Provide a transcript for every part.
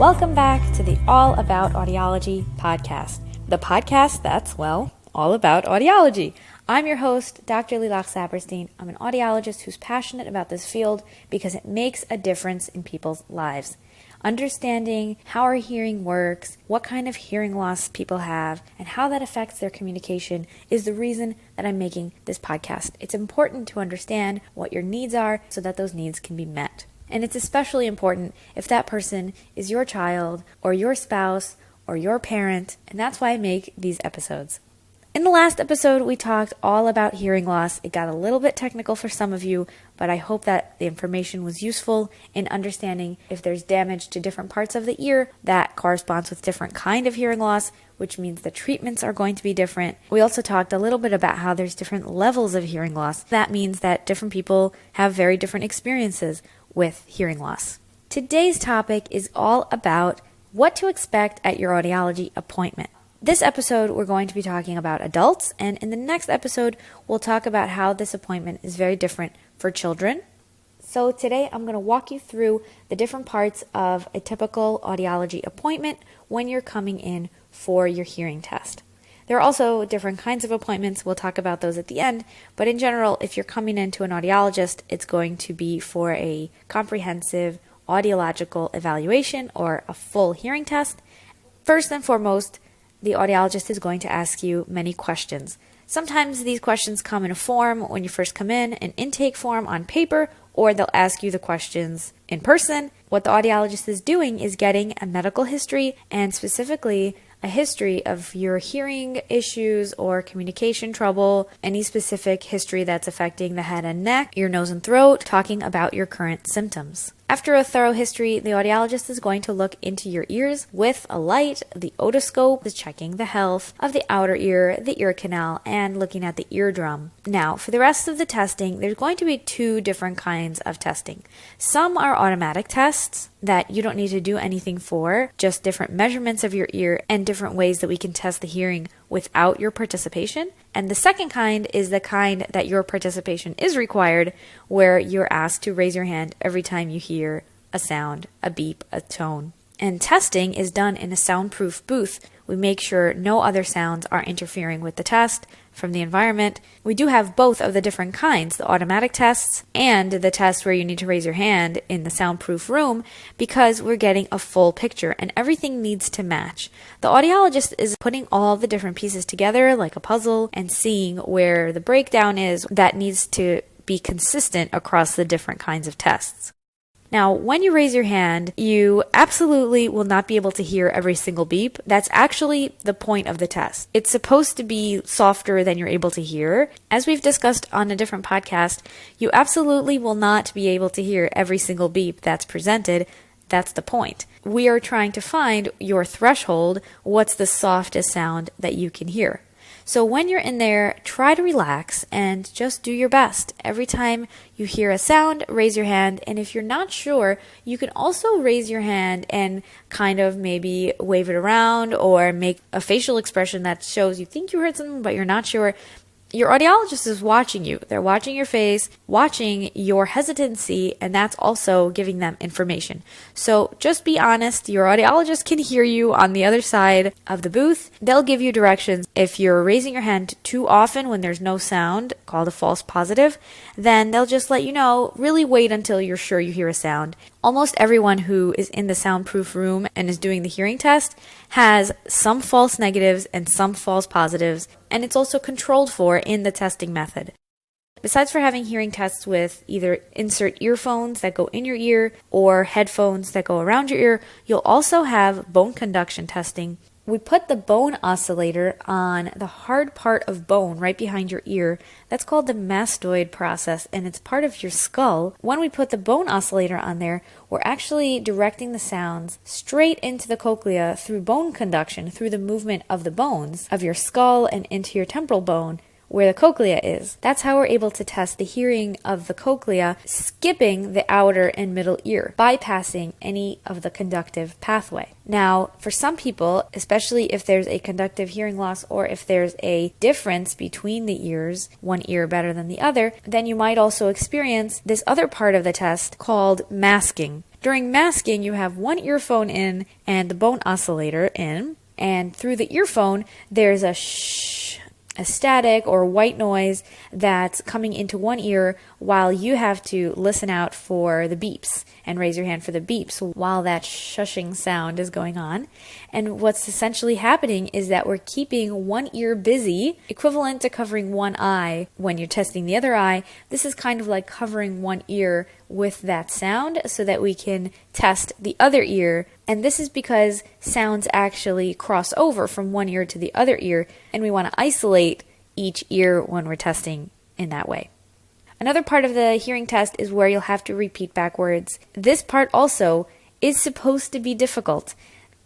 Welcome back to the All About Audiology podcast, the podcast that's, well, all about audiology. I'm your host, Dr. Lilach Saperstein. I'm an audiologist who's passionate about this field because it makes a difference in people's lives. Understanding how our hearing works, what kind of hearing loss people have, and how that affects their communication is the reason that I'm making this podcast. It's important to understand what your needs are so that those needs can be met. And it's especially important if that person is your child or your spouse or your parent, and that's why I make these episodes. In the last episode, we talked all about hearing loss. It got a little bit technical for some of you, but I hope that the information was useful in understanding if there's damage to different parts of the ear that corresponds with different kind of hearing loss, which means the treatments are going to be different. We also talked a little bit about how there's different levels of hearing loss. That means that different people have very different experiences with hearing loss. Today's topic is all about what to expect at your audiology appointment. This episode, we're going to be talking about adults, and in the next episode, we'll talk about how this appointment is very different for children. So today, I'm going to walk you through the different parts of a typical audiology appointment when you're coming in for your hearing test. There are also different kinds of appointments. We'll talk about those at the end, but in general, if you're coming into an audiologist, it's going to be for a comprehensive audiological evaluation or a full hearing test. First and foremost, the audiologist is going to ask you many questions. Sometimes these questions come in a form when you first come in, an intake form on paper, or they'll ask you the questions in person. What the audiologist is doing is getting a medical history and specifically a history of your hearing issues or communication trouble, any specific history that's affecting the head and neck, your nose and throat, talking about your current symptoms. After a thorough history, the audiologist is going to look into your ears with a light, the otoscope, is checking the health of the outer ear, the ear canal, and looking at the eardrum. Now, for the rest of the testing, there's going to be two different kinds of testing. Some are automatic tests that you don't need to do anything for, just different measurements of your ear and different ways that we can test the hearing without your participation. And the second kind is the kind that your participation is required, where you're asked to raise your hand every time you hear a sound, a beep, a tone. And testing is done in a soundproof booth. We make sure no other sounds are interfering with the test from the environment. We do have both of the different kinds, the automatic tests and the test where you need to raise your hand in the soundproof room, because we're getting a full picture and everything needs to match. The audiologist is putting all the different pieces together like a puzzle and seeing where the breakdown is that needs to be consistent across the different kinds of tests. Now, when you raise your hand, you absolutely will not be able to hear every single beep. That's actually the point of the test. It's supposed to be softer than you're able to hear. As we've discussed on a different podcast, you absolutely will not be able to hear every single beep that's presented. That's the point. We are trying to find your threshold. What's the softest sound that you can hear? So when you're in there, try to relax and just do your best. Every time you hear a sound, raise your hand. And if you're not sure, you can also raise your hand and kind of maybe wave it around or make a facial expression that shows you think you heard something, but you're not sure. Your audiologist is watching you. They're watching your face, watching your hesitancy, and that's also giving them information. So just be honest. Your audiologist can hear you on the other side of the booth. They'll give you directions. If you're raising your hand too often when there's no sound, called a false positive, then they'll just let you know, really wait until you're sure you hear a sound. Almost everyone who is in the soundproof room and is doing the hearing test has some false negatives and some false positives, and it's also controlled for in the testing method. Besides for having hearing tests with either insert earphones that go in your ear or headphones that go around your ear, you'll also have bone conduction testing. We put the bone oscillator on the hard part of bone right behind your ear. That's called the mastoid process, and it's part of your skull. When we put the bone oscillator on there, we're actually directing the sounds straight into the cochlea through bone conduction, through the movement of the bones of your skull and into your temporal bone, where the cochlea is. That's how we're able to test the hearing of the cochlea, skipping the outer and middle ear, bypassing any of the conductive pathway. Now, for some people, especially if there's a conductive hearing loss or if there's a difference between the ears, one ear better than the other, then you might also experience this other part of the test called masking. During masking, you have one earphone in and the bone oscillator in, and through the earphone, there's a static or white noise that's coming into one ear while you have to listen out for the beeps and raise your hand for the beeps while that shushing sound is going on. And what's essentially happening is that we're keeping one ear busy, equivalent to covering one eye when you're testing the other eye. This is kind of like covering one ear with that sound so that we can test the other ear. And this is because sounds actually cross over from one ear to the other ear, and we want to isolate each ear when we're testing in that way. Another part of the hearing test is where you'll have to repeat back words. This part also is supposed to be difficult.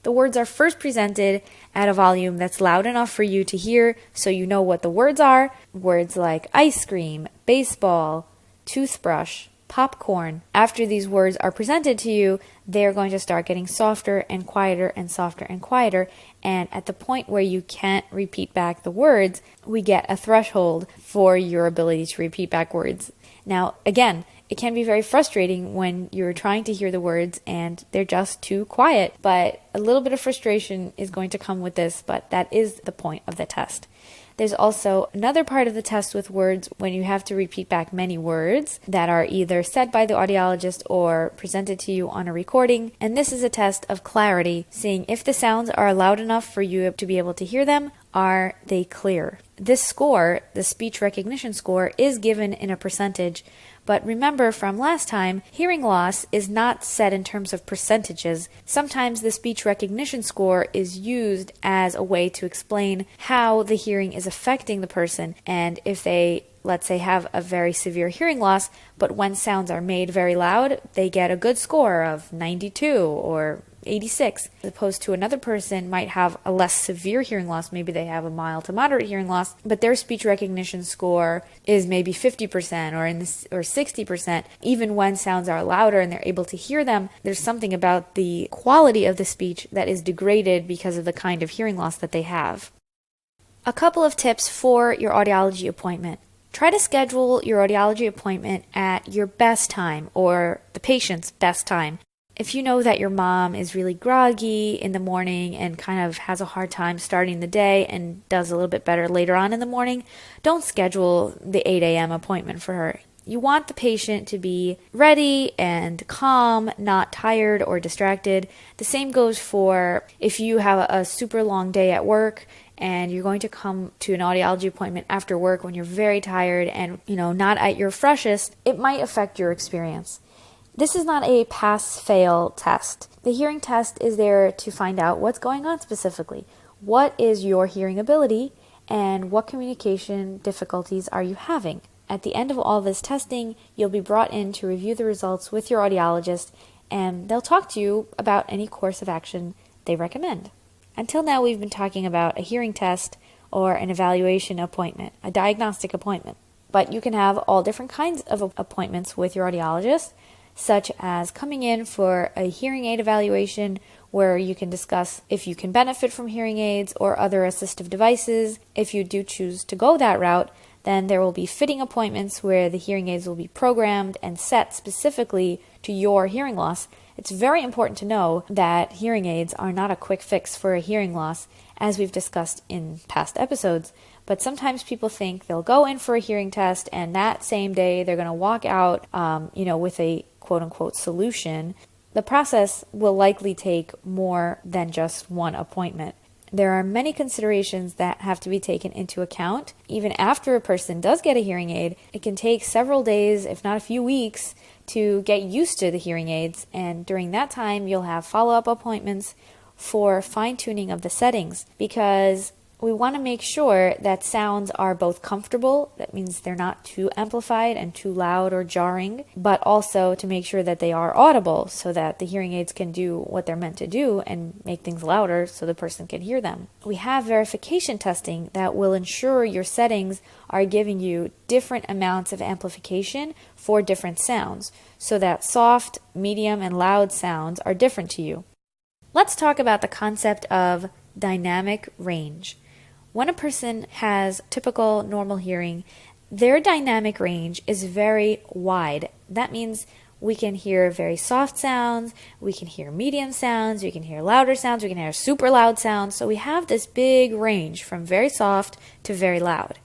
The words are first presented at a volume that's loud enough for you to hear so you know what the words are. Words like ice cream, baseball, toothbrush, popcorn. After these words are presented to you, they're going to start getting softer and quieter and softer and quieter. And at the point where you can't repeat back the words, we get a threshold for your ability to repeat back words. Now, again, it can be very frustrating when you're trying to hear the words and they're just too quiet, but a little bit of frustration is going to come with this, but that is the point of the test. There's also another part of the test with words when you have to repeat back many words that are either said by the audiologist or presented to you on a recording. And this is a test of clarity, seeing if the sounds are loud enough for you to be able to hear them. Are they clear? This score, the speech recognition score, is given in a percentage. But remember from last time, hearing loss is not set in terms of percentages. Sometimes the speech recognition score is used as a way to explain how the hearing is affecting the person, and if they, let's say, have a very severe hearing loss, but when sounds are made very loud, they get a good score of 92 or 86, as opposed to another person might have a less severe hearing loss. Maybe they have a mild to moderate hearing loss, but their speech recognition score is maybe 50% or 60%. Even when sounds are louder and they're able to hear them, there's something about the quality of the speech that is degraded because of the kind of hearing loss that they have. A couple of tips for your audiology appointment. Try to schedule your audiology appointment at your best time or the patient's best time. If you know that your mom is really groggy in the morning and kind of has a hard time starting the day and does a little bit better later on in the morning, don't schedule the 8 a.m. appointment for her. You want the patient to be ready and calm, not tired or distracted. The same goes for if you have a super long day at work and you're going to come to an audiology appointment after work when you're very tired and, not at your freshest. It might affect your experience. This is not a pass-fail test. The hearing test is there to find out what's going on specifically. What is your hearing ability and what communication difficulties are you having? At the end of all this testing, you'll be brought in to review the results with your audiologist, and they'll talk to you about any course of action they recommend. Until now, we've been talking about a hearing test or an evaluation appointment, a diagnostic appointment. But you can have all different kinds of appointments with your audiologist, such as coming in for a hearing aid evaluation where you can discuss if you can benefit from hearing aids or other assistive devices. If you do choose to go that route, then there will be fitting appointments where the hearing aids will be programmed and set specifically to your hearing loss. It's very important to know that hearing aids are not a quick fix for a hearing loss, as we've discussed in past episodes. But sometimes people think they'll go in for a hearing test and that same day they're going to walk out, with a quote-unquote solution. The process will likely take more than just one appointment. There are many considerations that have to be taken into account. Even after a person does get a hearing aid, it can take several days, if not a few weeks, to get used to the hearing aids. And during that time, you'll have follow-up appointments for fine-tuning of the settings, because we want to make sure that sounds are both comfortable, that means they're not too amplified and too loud or jarring, but also to make sure that they are audible so that the hearing aids can do what they're meant to do and make things louder so the person can hear them. We have verification testing that will ensure your settings are giving you different amounts of amplification for different sounds, so that soft, medium, and loud sounds are different to you. Let's talk about the concept of dynamic range. When a person has typical normal hearing, their dynamic range is very wide. That means We can hear very soft sounds, we can hear medium sounds, we can hear louder sounds, we can hear super loud sounds. So we have this big range from very soft to very loud.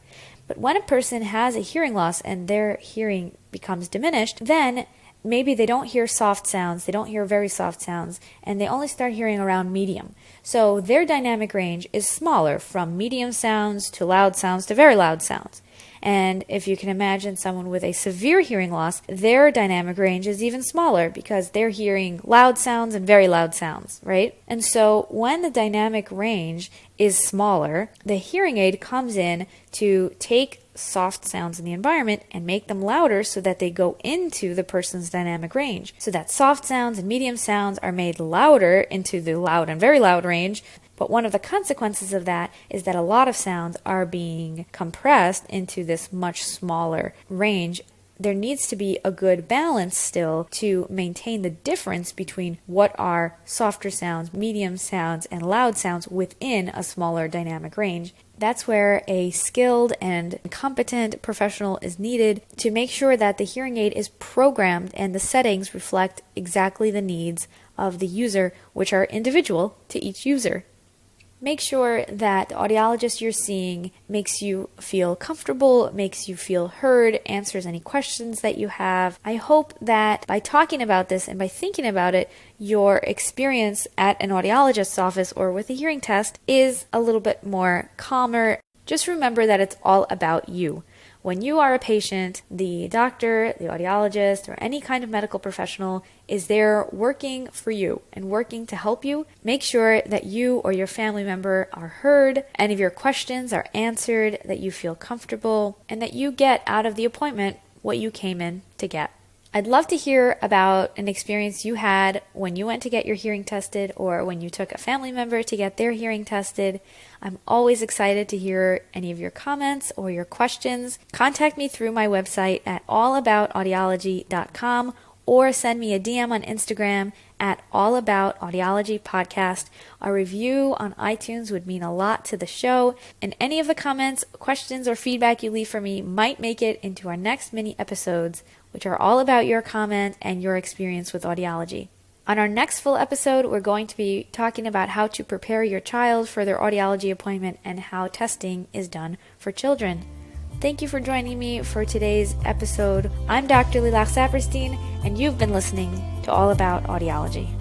But when a person has a hearing loss and their hearing becomes diminished, then maybe they don't hear soft sounds, they don't hear very soft sounds, and they only start hearing around medium. So their dynamic range is smaller, from medium sounds to loud sounds to very loud sounds. And if you can imagine someone with a severe hearing loss, their dynamic range is even smaller because they're hearing loud sounds and very loud sounds, right? And so when the dynamic range is smaller, the hearing aid comes in to take soft sounds in the environment and make them louder so that they go into the person's dynamic range. So that soft sounds and medium sounds are made louder into the loud and very loud range. But one of the consequences of that is that a lot of sounds are being compressed into this much smaller range. There needs to be a good balance still to maintain the difference between what are softer sounds, medium sounds, and loud sounds within a smaller dynamic range. That's where a skilled and competent professional is needed to make sure that the hearing aid is programmed and the settings reflect exactly the needs of the user, which are individual to each user. Make sure that the audiologist you're seeing makes you feel comfortable, makes you feel heard, answers any questions that you have. I hope that by talking about this and by thinking about it, your experience at an audiologist's office or with a hearing test is a little bit more calmer. Just remember that it's all about you. When you are a patient, the doctor, the audiologist, or any kind of medical professional is there working for you and working to help you. Make sure that you or your family member are heard, any of your questions are answered, that you feel comfortable, and that you get out of the appointment what you came in to get. I'd love to hear about an experience you had when you went to get your hearing tested or when you took a family member to get their hearing tested. I'm always excited to hear any of your comments or your questions. Contact me through my website at allaboutaudiology.com or send me a DM on Instagram at All About Audiology Podcast. A review on iTunes would mean a lot to the show, and any of the comments, questions, or feedback you leave for me might make it into our next mini episodes, which are all about your comment and your experience with audiology. On our next full episode, we're going to be talking about how to prepare your child for their audiology appointment and how testing is done for children. Thank you for joining me for today's episode. I'm Dr. Lilach Saperstein, and you've been listening to All About Audiology.